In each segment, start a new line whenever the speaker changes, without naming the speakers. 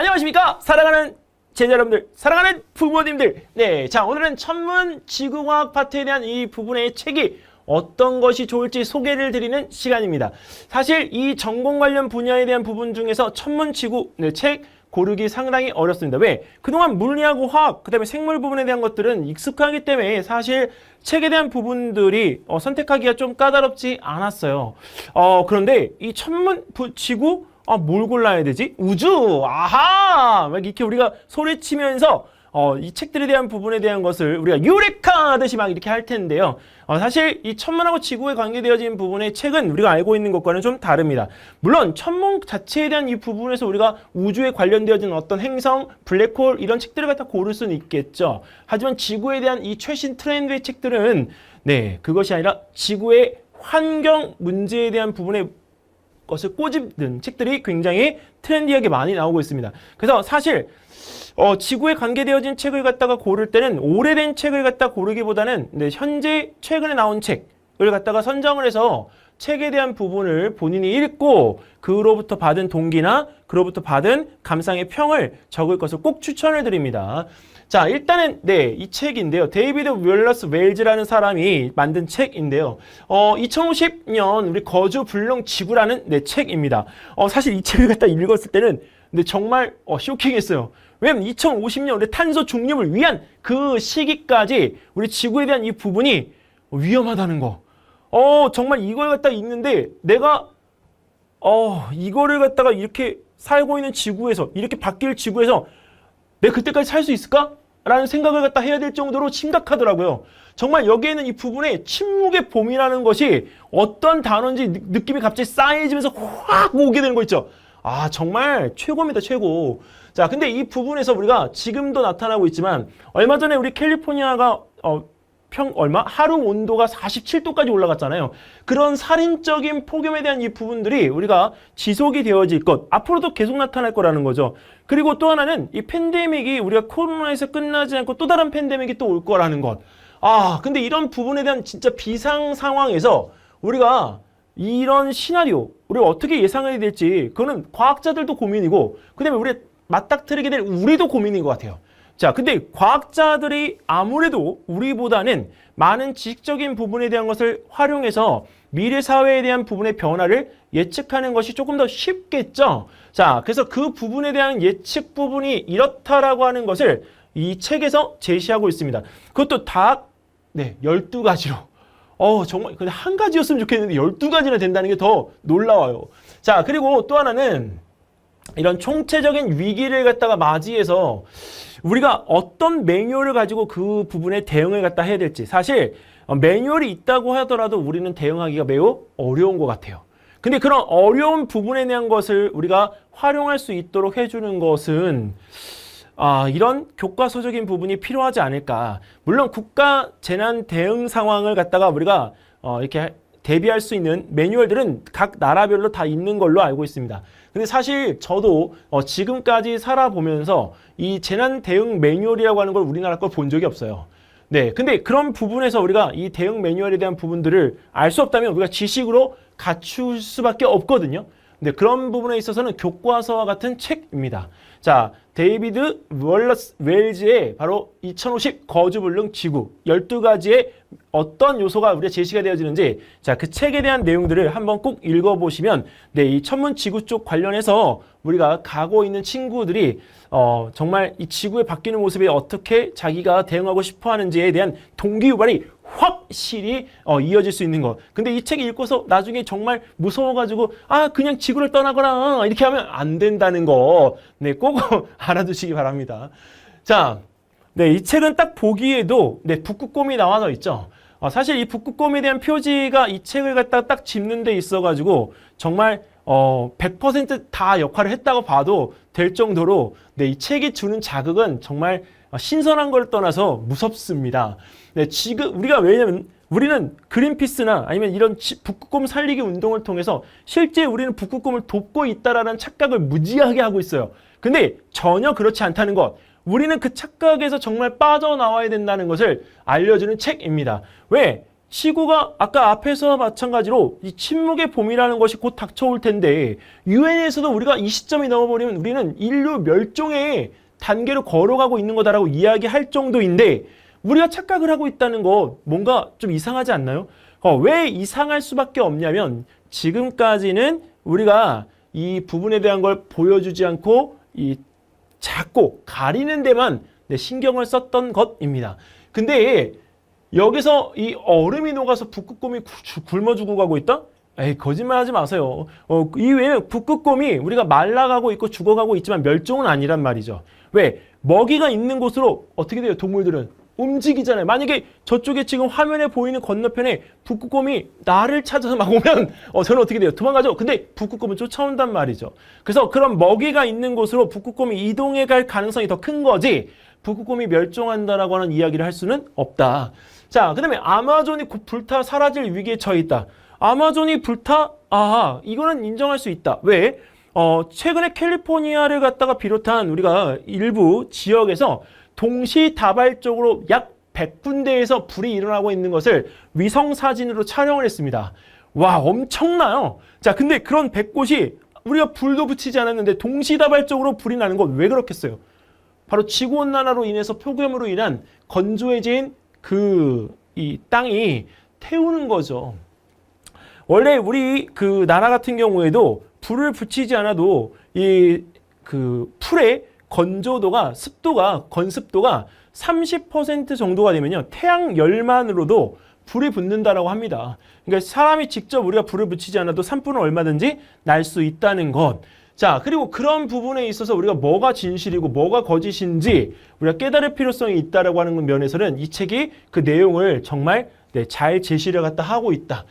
안녕하십니까? 사랑하는 제자 여러분들, 사랑하는 부모님들. 네, 자, 오늘은 천문 지구과학 파트에 대한 이 부분의 책이 어떤 것이 좋을지 소개를 드리는 시간입니다. 사실 이 전공 관련 분야에 대한 부분 중에서 천문 지구 책 고르기 상당히 어렵습니다. 왜? 그동안 물리하고 화학, 그 다음에 생물 부분에 대한 것들은 익숙하기 때문에 사실 책에 대한 부분들이 선택하기가 좀 까다롭지 않았어요. 그런데 이 천문 지구? 뭘 골라야 되지? 우주! 아하! 막 이렇게 우리가 소리치면서 이 책들에 대한 부분에 대한 것을 우리가 유레카 하듯이 막 이렇게 할 텐데요. 사실 이 천문하고 지구에 관계되어진 부분의 책은 우리가 알고 있는 것과는 좀 다릅니다. 물론 천문 자체에 대한 이 부분에서 우리가 우주에 관련되어진 어떤 행성, 블랙홀 이런 책들을 갖다 고를 수는 있겠죠. 하지만 지구에 대한 이 최신 트렌드의 책들은 그것이 아니라 지구의 환경 문제에 대한 부분에 것을 꼬집는 책들이 굉장히 트렌디하게 많이 나오고 있습니다. 그래서 사실 지구에 관계되어진 책을 갖다가 고를 때는 오래된 책을 갖다 고르기보다는 현재 최근에 나온 책을 갖다가 선정을 해서 책에 대한 부분을 본인이 읽고 그로부터 받은 동기나 그로부터 받은 감상의 평을 적을 것을 꼭 추천을 드립니다. 자, 일단은 이 책인데요. 데이비드 월러스 웰즈라는 사람이 만든 책인데요. 2050년 우리 거주 불능 지구라는 책입니다. 사실 이 책을 갖다 읽었을 때는 정말 쇼킹했어요. 왜냐면 2050년 우리 탄소 중립을 위한 그 시기까지 우리 지구에 대한 이 부분이 위험하다는 거. 정말 이걸 갖다 읽는데 내가 이거를 갖다가 이렇게 살고 있는 지구에서 이렇게 바뀔 지구에서 내가 그때까지 살 수 있을까? 라는 생각을 갖다 해야 될 정도로 심각하더라고요. 정말 여기에는 이 부분에 침묵의 봄이라는 것이 어떤 단어인지 느낌이 갑자기 쌓여지면서 확 오게 되는 거 있죠. 정말 최고입니다, 최고. 자, 근데 이 부분에서 우리가 지금도 나타나고 있지만 얼마 전에 우리 캘리포니아가 하루 온도가 47도까지 올라갔잖아요. 그런 살인적인 폭염에 대한 이 부분들이 우리가 지속이 되어질 것, 앞으로도 계속 나타날 거라는 거죠. 그리고 또 하나는 이 팬데믹이 우리가 코로나에서 끝나지 않고 또 다른 팬데믹이 또 올 거라는 것. 근데 이런 부분에 대한 진짜 비상 상황에서 우리가 이런 시나리오, 우리가 어떻게 예상을 해야 될지 그거는 과학자들도 고민이고 그다음에 우리 맞닥뜨리게 될 우리도 고민인 것 같아요. 자, 근데 과학자들이 아무래도 우리보다는 많은 지식적인 부분에 대한 것을 활용해서 미래 사회에 대한 부분의 변화를 예측하는 것이 조금 더 쉽겠죠. 자, 그래서 그 부분에 대한 예측 부분이 이렇다라고 하는 것을 이 책에서 제시하고 있습니다. 그것도 다 12가지로. 정말 근데 한 가지였으면 좋겠는데 12가지나 된다는 게 더 놀라워요. 자, 그리고 또 하나는 이런 총체적인 위기를 갖다가 맞이해서 우리가 어떤 매뉴얼을 가지고 그 부분에 대응을 갖다 해야 될지 사실 매뉴얼이 있다고 하더라도 우리는 대응하기가 매우 어려운 것 같아요. 근데 그런 어려운 부분에 대한 것을 우리가 활용할 수 있도록 해주는 것은 이런 교과서적인 부분이 필요하지 않을까. 물론 국가 재난 대응 상황을 갖다가 우리가 이렇게 대비할 수 있는 매뉴얼들은 각 나라별로 다 있는 걸로 알고 있습니다. 근데 사실 저도 지금까지 살아보면서 이 재난 대응 매뉴얼이라고 하는 걸 우리나라 걸 본 적이 없어요. 근데 그런 부분에서 우리가 이 대응 매뉴얼에 대한 부분들을 알 수 없다면 우리가 지식으로 갖출 수밖에 없거든요. 근데 그런 부분에 있어서는 교과서와 같은 책입니다. 자, 데이비드 월러스 웰즈의 바로 2050 거주불능 지구 12가지의 어떤 요소가 우리가 제시가 되어지는지 자, 그 책에 대한 내용들을 한번 꼭 읽어보시면 이 천문 지구 쪽 관련해서 우리가 가고 있는 친구들이 정말 이 지구의 바뀌는 모습에 어떻게 자기가 대응하고 싶어 하는지에 대한 동기유발이 확실히 이어질 수 있는 것. 근데 이 책 읽고서 나중에 정말 무서워가지고 그냥 지구를 떠나거나 이렇게 하면 안 된다는 거 꼭 알아두시기 바랍니다. 자, 이 책은 딱 보기에도 북극곰이 나와서 있죠. 사실 이 북극곰에 대한 표지가 이 책을 갖다 딱 짚는 데 있어가지고 정말 100% 다 역할을 했다고 봐도 될 정도로 이 책이 주는 자극은 정말 신선한 걸 떠나서 무섭습니다. 지금 왜냐면 우리는 그린피스나 아니면 이런 북극곰 살리기 운동을 통해서 실제 우리는 북극곰을 돕고 있다라는 착각을 무지하게 하고 있어요. 근데 전혀 그렇지 않다는 것. 우리는 그 착각에서 정말 빠져나와야 된다는 것을 알려주는 책입니다. 왜? 지구가 아까 앞에서 마찬가지로 이 침묵의 봄이라는 것이 곧 닥쳐올 텐데 유엔에서도 우리가 이 시점이 넘어버리면 우리는 인류 멸종의 단계로 걸어가고 있는 거다라고 이야기할 정도인데 우리가 착각을 하고 있다는 거 뭔가 좀 이상하지 않나요? 왜 이상할 수밖에 없냐면 지금까지는 우리가 이 부분에 대한 걸 보여주지 않고 이 작고 가리는 데만 신경을 썼던 것입니다. 근데 여기서 이 얼음이 녹아서 북극곰이 굶어 죽어가고 있다? 에이, 거짓말하지 마세요. 이 외에 북극곰이 우리가 말라가고 있고 죽어가고 있지만 멸종은 아니란 말이죠. 왜? 먹이가 있는 곳으로 어떻게 돼요? 동물들은 움직이잖아요. 만약에 저쪽에 지금 화면에 보이는 건너편에 북극곰이 나를 찾아서 막 오면 저는 어떻게 돼요? 도망가죠. 근데 북극곰은 쫓아온단 말이죠. 그래서 그런 먹이가 있는 곳으로 북극곰이 이동해 갈 가능성이 더 큰 거지 북극곰이 멸종한다라고 하는 이야기를 할 수는 없다. 자, 그 다음에 아마존이 불타 사라질 위기에 처해 있다. 아마존이 불타? 아, 이거는 인정할 수 있다. 왜? 최근에 캘리포니아를 갖다가 비롯한 우리가 일부 지역에서 동시다발적으로 약 100군데에서 불이 일어나고 있는 것을 위성사진으로 촬영을 했습니다. 와, 엄청나요. 자, 근데 그런 100곳이 우리가 불도 붙이지 않았는데 동시다발적으로 불이 나는 건 왜 그렇겠어요? 바로 지구온난화로 인해서 폭염으로 인한 건조해진 이 땅이 태우는 거죠. 원래 우리 그 나라 같은 경우에도 불을 붙이지 않아도 이 풀의 건조도가 건습도가 30% 정도가 되면요. 태양 열만으로도 불이 붙는다라고 합니다. 그러니까 사람이 직접 우리가 불을 붙이지 않아도 산불은 얼마든지 날 수 있다는 것. 자, 그리고 그런 부분에 있어서 우리가 뭐가 진실이고 뭐가 거짓인지 우리가 깨달을 필요성이 있다라고 하는 면에서는 이 책이 그 내용을 정말 잘 제시를 갖다 하고 있다.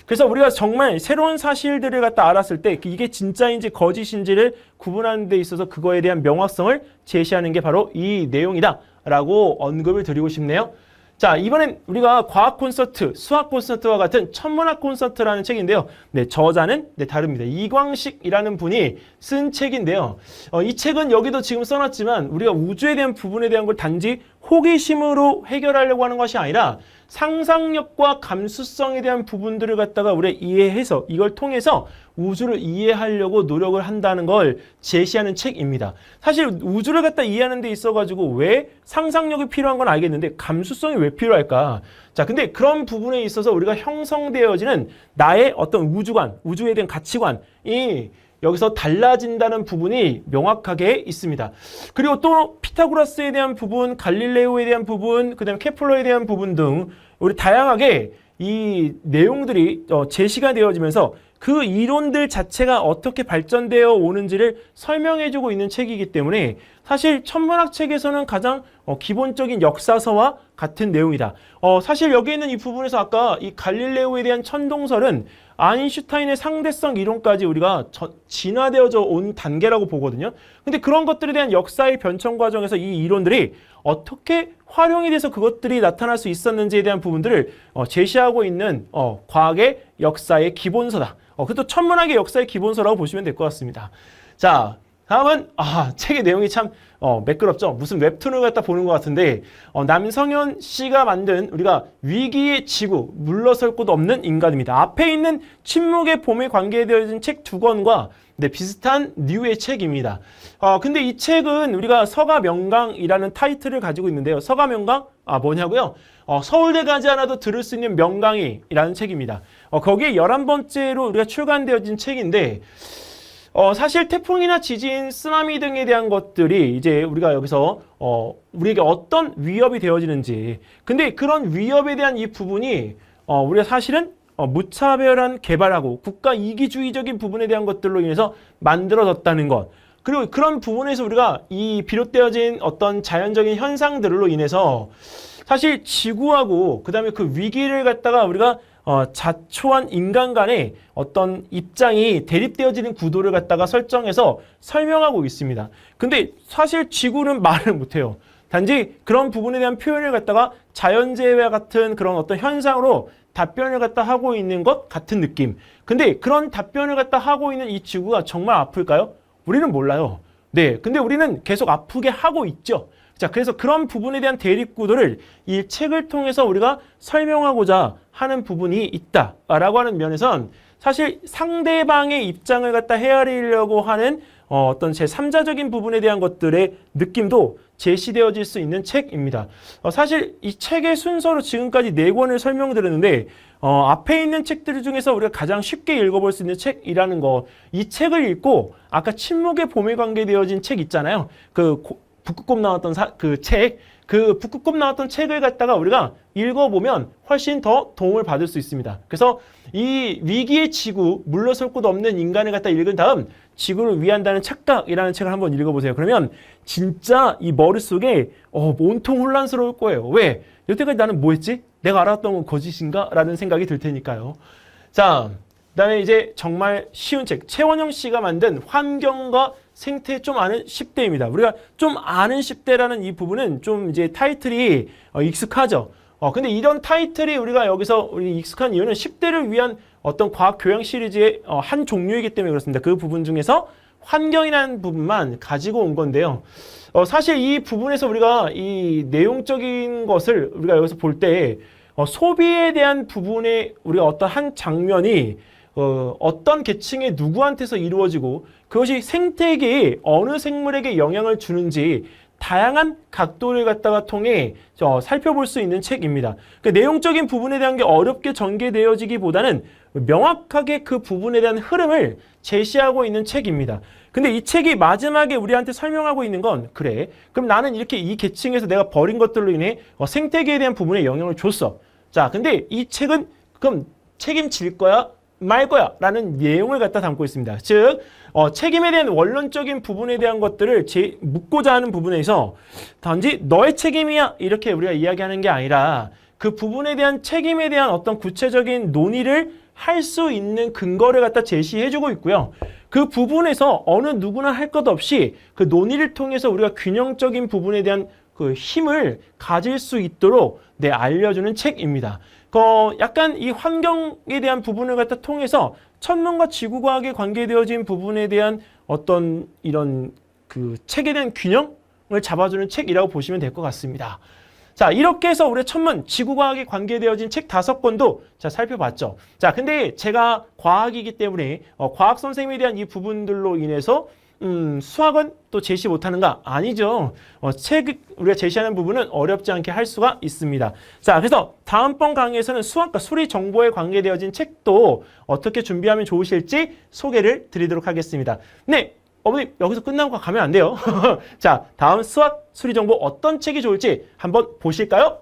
그래서 우리가 정말 새로운 사실들을 갖다 알았을 때 이게 진짜인지 거짓인지를 구분하는 데 있어서 그거에 대한 명확성을 제시하는 게 바로 이 내용이다 라고 언급을 드리고 싶네요. 자, 이번엔 우리가 과학 콘서트, 수학 콘서트와 같은 천문학 콘서트라는 책인데요. 저자는 다릅니다. 이광식이라는 분이 쓴 책인데요. 이 책은 여기도 지금 써놨지만 우리가 우주에 대한 부분에 대한 걸 단지 호기심으로 해결하려고 하는 것이 아니라 상상력과 감수성에 대한 부분들을 갖다가 우리가 이해해서 이걸 통해서 우주를 이해하려고 노력을 한다는 걸 제시하는 책입니다. 사실 우주를 갖다 이해하는 데 있어가지고 왜 상상력이 필요한 건 알겠는데 감수성이 왜 필요할까? 자, 근데 그런 부분에 있어서 우리가 형성되어지는 나의 어떤 우주관, 우주에 대한 가치관이 여기서 달라진다는 부분이 명확하게 있습니다. 그리고 또 피타고라스에 대한 부분, 갈릴레오에 대한 부분, 그 다음에 케플러에 대한 부분 등 우리 다양하게 이 내용들이 제시가 되어지면서 그 이론들 자체가 어떻게 발전되어 오는지를 설명해주고 있는 책이기 때문에 사실 천문학 책에서는 가장 기본적인 역사서와 같은 내용이다. 사실 여기 있는 이 부분에서 아까 이 갈릴레오에 대한 천동설은 아인슈타인의 상대성 이론까지 우리가 진화되어져 온 단계라고 보거든요. 근데 그런 것들에 대한 역사의 변천 과정에서 이 이론들이 어떻게 활용이 돼서 그것들이 나타날 수 있었는지에 대한 부분들을 제시하고 있는 과학의 역사의 기본서다. 그것도 천문학의 역사의 기본서라고 보시면 될 것 같습니다. 자, 다음은 책의 내용이 참 매끄럽죠. 무슨 웹툰을 갖다 보는 것 같은데 남성현 씨가 만든 우리가 위기의 지구, 물러설 곳 없는 인간입니다. 앞에 있는 침묵의 봄에 관계되어진 책 2권과 비슷한 류의 책입니다. 근데 이 책은 우리가 서가명강이라는 타이틀을 가지고 있는데요. 서가명강? 뭐냐고요? 서울대 가지 않아도 들을 수 있는 명강이라는 책입니다. 거기에 11번째로 우리가 출간되어진 책인데 사실 태풍이나 지진, 쓰나미 등에 대한 것들이 이제 우리가 여기서 우리에게 어떤 위협이 되어지는지, 근데 그런 위협에 대한 이 부분이 우리가 사실은 무차별한 개발하고 국가 이기주의적인 부분에 대한 것들로 인해서 만들어졌다는 것, 그리고 그런 부분에서 우리가 이 비롯되어진 어떤 자연적인 현상들로 인해서 사실 지구하고 그 다음에 그 위기를 갖다가 우리가 자초한 인간 간의 어떤 입장이 대립되어지는 구도를 갖다가 설정해서 설명하고 있습니다. 근데 사실 지구는 말을 못해요. 단지 그런 부분에 대한 표현을 갖다가 자연재해와 같은 그런 어떤 현상으로 답변을 갖다 하고 있는 것 같은 느낌. 근데 그런 답변을 갖다 하고 있는 이 지구가 정말 아플까요? 우리는 몰라요. 네, 근데 우리는 계속 아프게 하고 있죠. 자, 그래서 그런 부분에 대한 대립구도를 이 책을 통해서 우리가 설명하고자 하는 부분이 있다라고 하는 면에선 사실 상대방의 입장을 갖다 헤아리려고 하는 어떤 제3자적인 부분에 대한 것들의 느낌도 제시되어질 수 있는 책입니다. 사실 이 책의 순서로 지금까지 4권을 설명드렸는데 앞에 있는 책들 중에서 우리가 가장 쉽게 읽어볼 수 있는 책이라는 거, 이 책을 읽고 아까 침묵의 봄에 관계되어진 책 있잖아요. 북극곰 나왔던 그 북극곰 나왔던 책을 갖다가 우리가 읽어보면 훨씬 더 도움을 받을 수 있습니다. 그래서 이 위기의 지구, 물러설 곳 없는 인간을 갖다 읽은 다음 지구를 위한다는 착각이라는 책을 한번 읽어보세요. 그러면 진짜 이 머릿속에 온통 혼란스러울 거예요. 왜? 여태까지 나는 뭐 했지? 내가 알았던 건 거짓인가? 라는 생각이 들 테니까요. 자, 그다음에 이제 정말 쉬운 책, 최원영 씨가 만든 환경과 생태 좀 아는 10대입니다. 우리가 좀 아는 10대라는 이 부분은 좀 이제 타이틀이 익숙하죠. 근데 이런 타이틀이 우리가 여기서 우리 익숙한 이유는 10대를 위한 어떤 과학 교양 시리즈의 한 종류이기 때문에 그렇습니다. 그 부분 중에서 환경이라는 부분만 가지고 온 건데요. 사실 이 부분에서 우리가 이 내용적인 것을 우리가 여기서 볼 때 소비에 대한 부분에 우리가 어떤 한 장면이 어떤 계층의 누구한테서 이루어지고 그것이 생태계에 어느 생물에게 영향을 주는지 다양한 각도를 갖다가 통해 살펴볼 수 있는 책입니다. 그 내용적인 부분에 대한 게 어렵게 전개되어지기보다는 명확하게 그 부분에 대한 흐름을 제시하고 있는 책입니다. 근데 이 책이 마지막에 우리한테 설명하고 있는 건 그래, 그럼 나는 이렇게 이 계층에서 내가 버린 것들로 인해 생태계에 대한 부분에 영향을 줬어. 자, 근데 이 책은 그럼 책임질 거야? 말 거야? 라는 내용을 갖다 담고 있습니다. 즉, 책임에 대한 원론적인 부분에 대한 것들을 묻고자 하는 부분에서 단지 너의 책임이야 이렇게 우리가 이야기하는 게 아니라 그 부분에 대한 책임에 대한 어떤 구체적인 논의를 할 수 있는 근거를 갖다 제시해주고 있고요. 그 부분에서 어느 누구나 할 것 없이 그 논의를 통해서 우리가 균형적인 부분에 대한 그 힘을 가질 수 있도록 알려주는 책입니다. 약간 이 환경에 대한 부분을 갖다 통해서 천문과 지구과학에 관계되어진 부분에 대한 어떤 이런 그 책에 대한 균형을 잡아주는 책이라고 보시면 될 것 같습니다. 자, 이렇게 해서 우리 천문, 지구과학에 관계되어진 책 5권도 살펴봤죠. 자, 근데 제가 과학이기 때문에 과학 선생님에 대한 이 부분들로 인해서 수학은 또 제시 못하는가? 아니죠. 우리가 제시하는 부분은 어렵지 않게 할 수가 있습니다. 자, 그래서 다음번 강의에서는 수학과 수리 정보에 관계되어진 책도 어떻게 준비하면 좋으실지 소개를 드리도록 하겠습니다. 네, 어머님 여기서 끝나고 가면 안 돼요. 자, 다음 수학, 수리 정보 어떤 책이 좋을지 한번 보실까요?